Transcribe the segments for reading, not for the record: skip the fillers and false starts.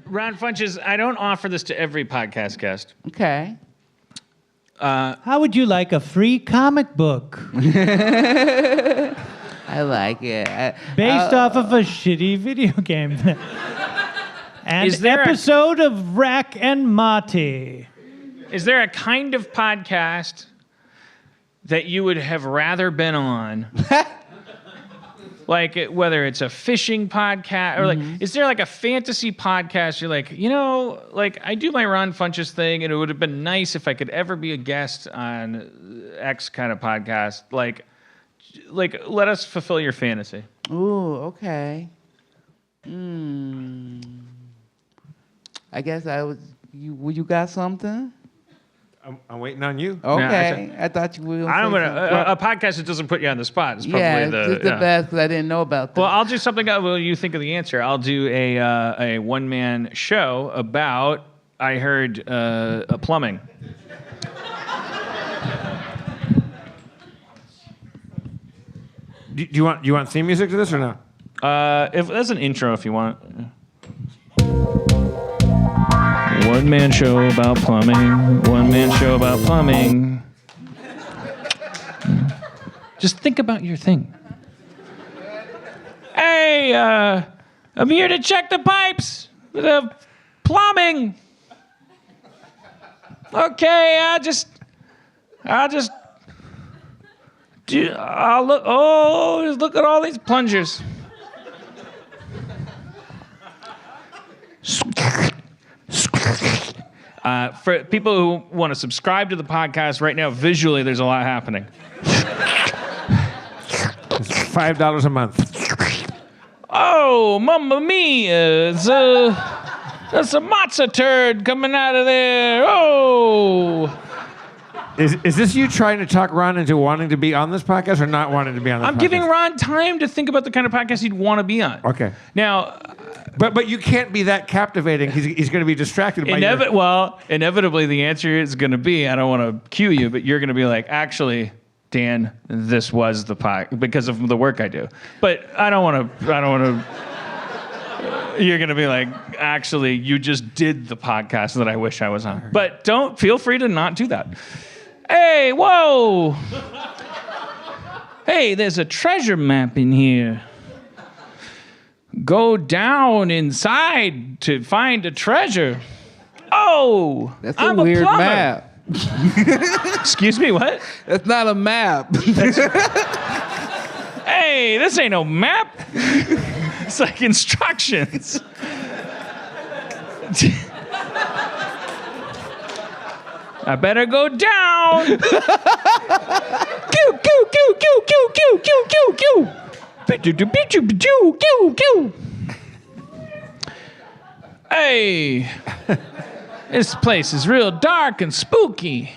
Ron Funches, I don't offer this to every podcast guest. Okay. How would you like a free comic book I like it. based off of a shitty video game? And Is there episode of Rack and Marty. Is there a kind of podcast that you would have rather been on? Like, whether it's a fishing podcast or like, is there like a fantasy podcast? You're like, like I do my Ron Funches thing, and it would have been nice if I could ever be a guest on X kind of podcast. Like, let us fulfill your fantasy. Ooh, okay. I guess I was. You got something? I'm waiting on you. Okay, I thought you were. I'm gonna a podcast that doesn't put you on the spot. Is probably it's the best because I didn't know about that. Well, I'll do something. Well, you think of the answer. I'll do a one-man show about. I heard plumbing. Do you want theme music to this or no? If that's an intro, if you want. One-man show about plumbing. One-man show about plumbing. Just think about your thing. Hey, I'm here to check the pipes. The plumbing. Okay, I'll look. Oh, just look at all these plungers. For people who want to subscribe to the podcast right now, visually, there's a lot happening. It's $5 a month. Oh, mamma mia! There's a matzo turd coming out of there. Oh. Is this you trying to talk Ron into wanting to be on this podcast or not wanting to be on this podcast? I'm giving Ron time to think about the kind of podcast he'd want to be on. Okay. Now, but you can't be that captivating. He's going to be distracted by inevitably the answer is going to be, I don't want to cue you, but you're going to be like, actually, Dan, this was the podcast because of the work I do. But I don't want to. You're going to be like, actually, you just did the podcast that I wish I was on. But feel free to not do that. Hey, whoa. Hey, there's a treasure map in here. Go down inside to find a treasure. Oh, That's I'm a weird plumber. map. Excuse me, what? That's not a map. Hey, this ain't no map. It's like instructions. I better go down. Pew, pew, pew, pew, pew, pew, pew, pew, pew. Hey, this place is real dark and spooky.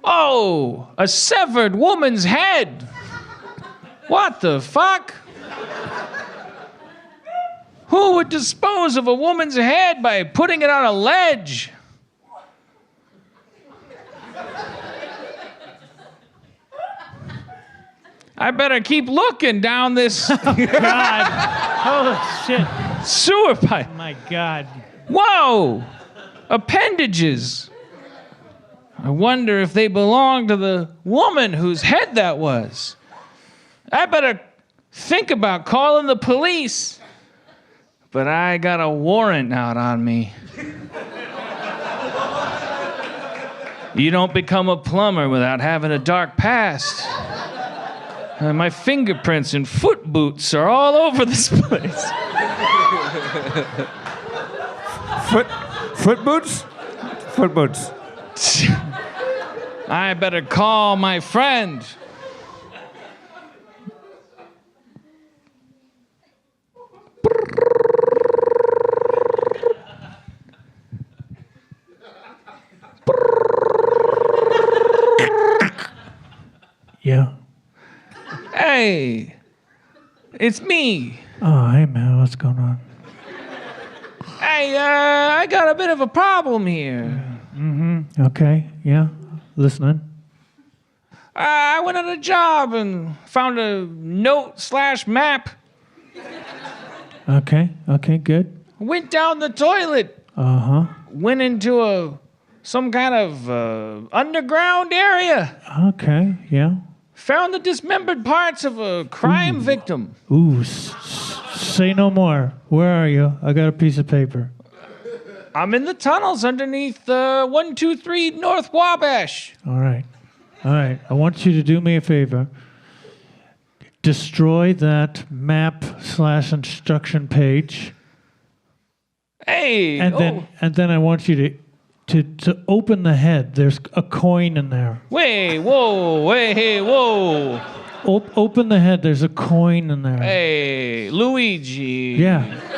Oh, a severed woman's head. What the fuck? Who would dispose of a woman's head by putting it on a ledge? I better keep looking down this God. Holy shit. sewer pipe. My God. Whoa! Appendages. I wonder if they belong to the woman whose head that was. I better think about calling the police. But I got a warrant out on me. You don't become a plumber without having a dark past. My fingerprints and foot boots are all over this place. Foot boots? Foot boots. I better call my friend. Yeah. Hey, it's me. Oh, hey, man. What's going on? Hey, I got a bit of a problem here. Mm-hmm. Okay. Yeah. Listening. I went on a job and found a note/map. Okay. Okay, good. Went down the toilet. Uh-huh. Went into some kind of underground area. Okay, yeah. Found the dismembered parts of a crime victim. Ooh, say no more. Where are you? I got a piece of paper. I'm in the tunnels underneath 123 North Wabash. All right. I want you to do me a favor. Destroy that map/instruction page. Hey. And then I want you to open the head. There's a coin in there. Wait, whoa, hey, whoa. Open the head. There's a coin in there. Hey, Luigi. Yeah.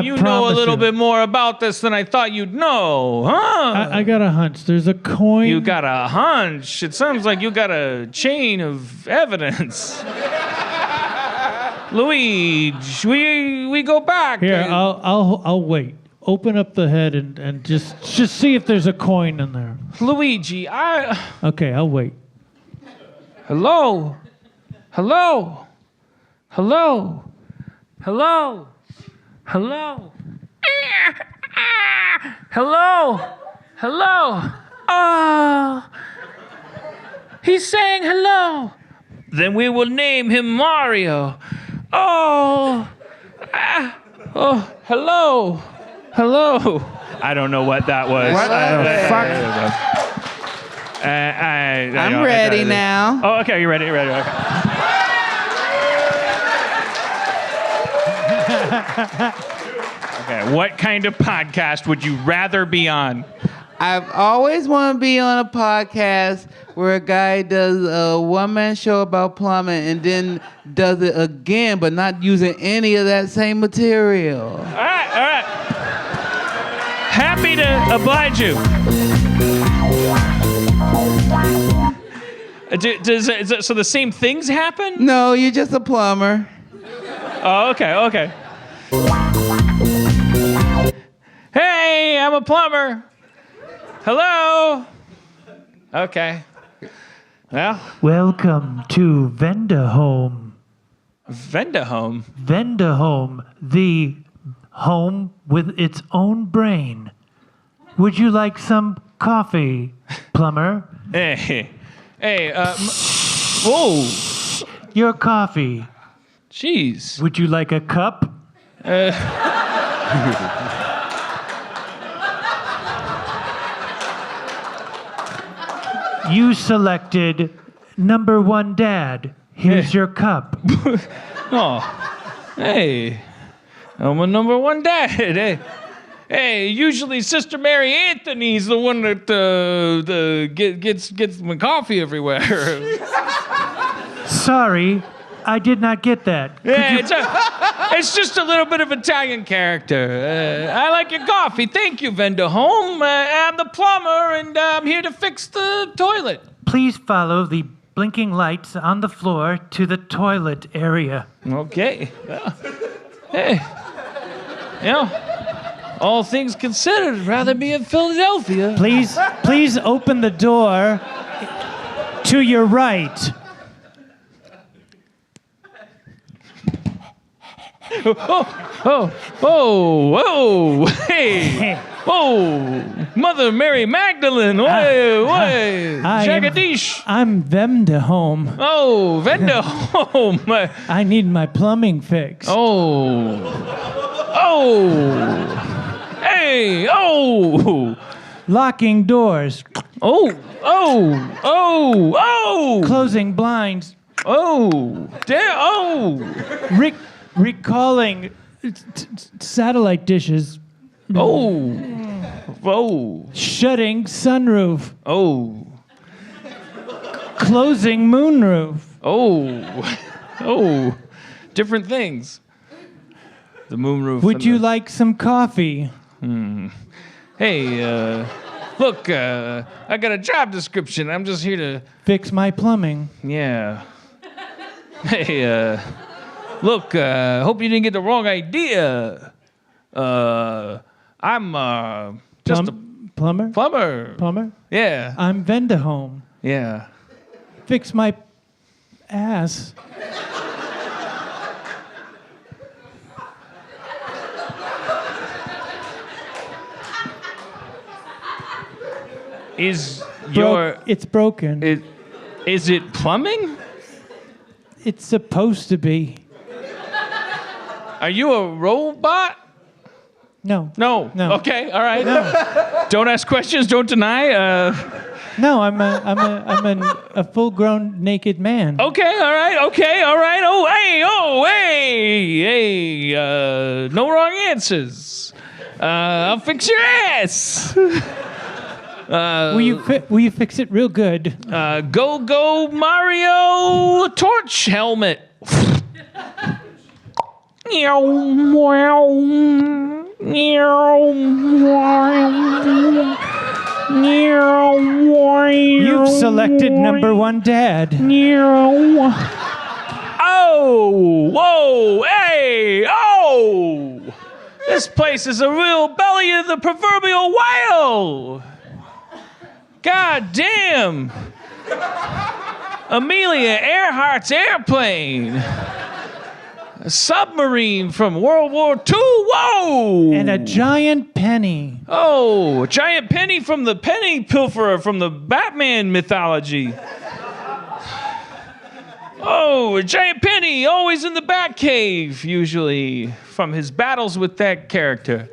You know a little bit more about this than I thought you'd know, huh? I got a hunch. There's a coin. You got a hunch. It sounds like you got a chain of evidence. Luigi, we go back. Here, I'll wait. Open up the head and just see if there's a coin in there. Luigi, Okay, I'll wait. Hello? Hello? Hello? Hello? Hello? Hello? Hello? Oh. He's saying hello. Then we will name him Mario. Oh. Oh, hello. Hello. I don't know what that was. What the fuck? I'm ready now. Oh, okay. You're ready. Okay. Okay. What kind of podcast would you rather be on? I've always wanted to be on a podcast where a guy does a one-man show about plumbing and then does it again, but not using any of that same material. All right. Happy to oblige you. So the same things happen? No, you're just a plumber. Oh, okay. Hey, I'm a plumber. Hello. Okay. Well, Welcome to Venda Home. Venda Home. Venda Home, the home with its own brain. Would you like some coffee, plumber? Hey. Whoa. Your coffee. Jeez. Would you like a cup? You selected number 1 dad. Here's your cup. Oh. Hey. I'm a number 1 dad. Hey, usually Sister Mary Anthony's the one that gets my coffee everywhere. Sorry, I did not get that. Yeah, it's just a little bit of Italian character. I like your coffee. Thank you, Venda Home. I'm the plumber, and I'm here to fix the toilet. Please follow the blinking lights on the floor to the toilet area. Okay. Well, hey. All things considered, I'd rather be in Philadelphia. Please open the door to your right. Whoa, hey. Whoa, Mother Mary Magdalene, way, Jagadish. I'm Venda Home. Oh, Venda Home. I need my plumbing fixed. Hey, Locking doors. Closing blinds. Recalling satellite dishes. Shutting sunroof. Closing moonroof. Different things. The moonroof. Would you like some coffee? Hey, look, I got a job description. I'm just here to fix my plumbing. Yeah. Hey, look, hope you didn't get the wrong idea. I'm just a plumber. Plumber? Yeah. I'm Venda Home. Yeah. Fix my ass. Is your It's broken. is it plumbing? It's supposed to be. Are you a robot? No. No. No. Okay. All right. No. Don't ask questions. Don't deny. No, I'm a full-grown naked man. Okay. All right. Okay. All right. Oh, hey. No wrong answers. I'll fix your ass. Will you fix it real good? Go Mario torch helmet. You've selected number 1 dad. Oh, whoa, hey, oh! This place is a real belly of the proverbial whale. God damn. Amelia Earhart's airplane. A submarine from World War II. Whoa! And a giant penny. Oh, a giant penny from the penny pilferer from the Batman mythology. Oh, a giant penny, always in the Batcave, usually, from his battles with that character.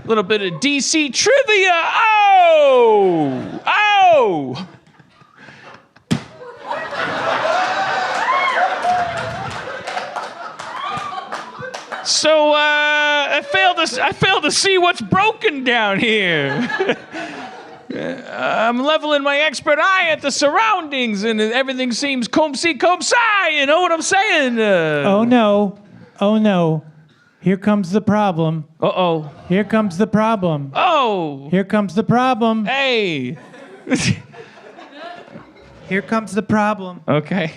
A little bit of DC trivia. Oh! Oh! So I failed to see what's broken down here. I'm leveling my expert eye at the surroundings, and everything seems comme ci, comme ça. You know what I'm saying? Oh no! Here comes the problem. Uh-oh. Here comes the problem. Oh. Here comes the problem. Hey. Here comes the problem. Okay.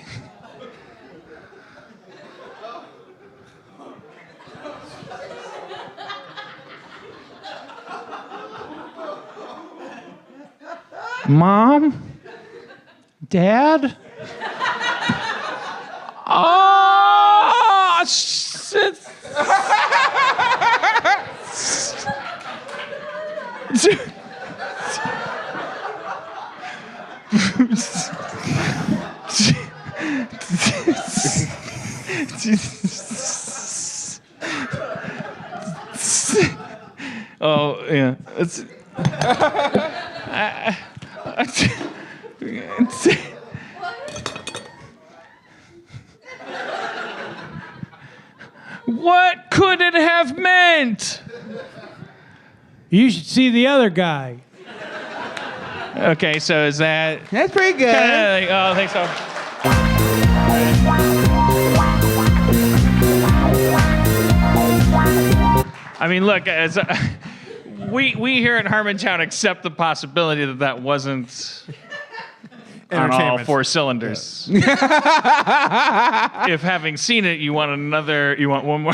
Mom? Dad? Oh, oh yeah. What could it have meant? You should see the other guy. Okay, so is that That's pretty good. oh, I think so. I mean, look, as we here in Harmontown accept the possibility that wasn't on all Entertainment. 4 cylinders. If having seen it, you want one more.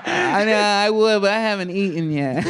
I know I would, but I haven't eaten yet.